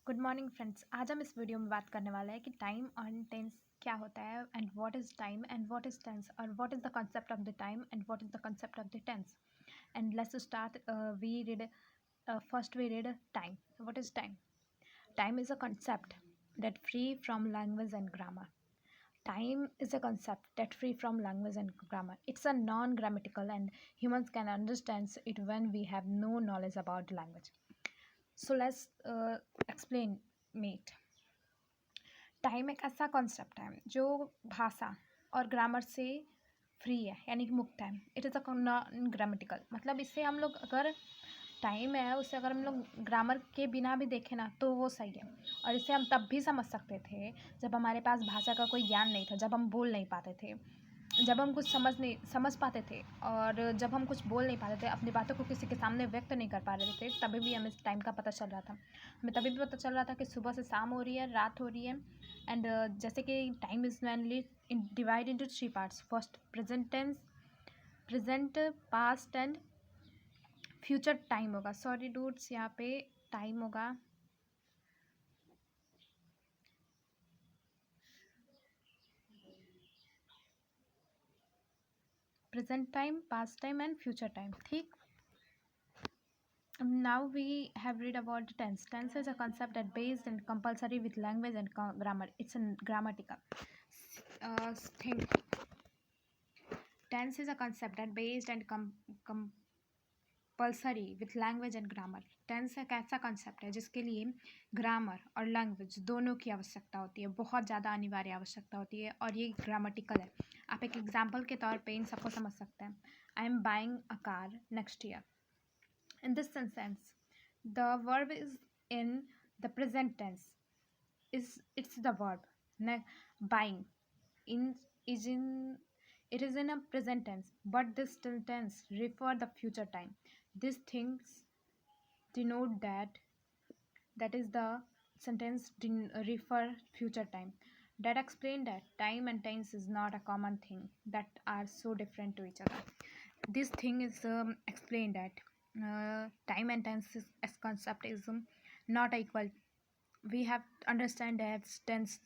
Good morning friends. आज हम इस वीडियो में बात करने वाले हैं कि टाइम और टेंस क्या होता है and what is time and what is tense और what is the concept of the time and what is the concept of the tense. And let's start. We read first we read time. What is time? Time is a concept that free from language and grammar. Time is a concept that free from language and grammar. It's a non-grammatical and humans can understand it when we have no knowledge about the language. So let's explain it. Time एक ऐसा concept है जो भाषा और grammar से free है, यानी कि मुक्त है। It is a non grammatical, मतलब इससे हम लोग अगर टाइम है उसे अगर हम लोग ग्रामर के बिना भी देखें ना तो वो सही है। और इसे हम तब भी समझ सकते थे जब हमारे पास भाषा का कोई ज्ञान नहीं था, जब हम बोल नहीं पाते थे, जब हम कुछ समझ पाते थे और जब हम कुछ बोल नहीं पाते थे, अपनी बातों को किसी के सामने व्यक्त नहीं कर पा रहे थे, तभी भी हमें टाइम का पता चल रहा था। हमें तभी भी पता चल रहा था कि सुबह से शाम हो रही है, रात हो रही है। एंड जैसे कि time is mainly divide into three parts. First present tense, present, past and future time होगा। सॉरी डूड्स, यहाँ पे टाइम होगा present time, past time and future time. ठीक। Now we have read about the tense. Tense is a concept that based and compulsory with language and grammar. It's a grammatical thing. Tense is a concept that based and compulsory with language and grammar. Tense एक ऐसा concept है जिसके लिए grammar और language दोनों की आवश्यकता होती है, बहुत ज़्यादा अनिवार्य आवश्यकता होती है, और ये ग्रामेटिकल है। आप एक एग्जाम्पल के तौर पे इन सबको समझ सकते हैं। I am buying a car next year. In this sentence, the verb is in the present tense. It's the verb. Buying in is in it is in a present tense, but this tense refer the future time. These things denote that is the sentence refer future time. That explain that time and tense is not a common thing, that are so different to each other. This thing is explained that time and tense as concept is not equal. We have to understand that tense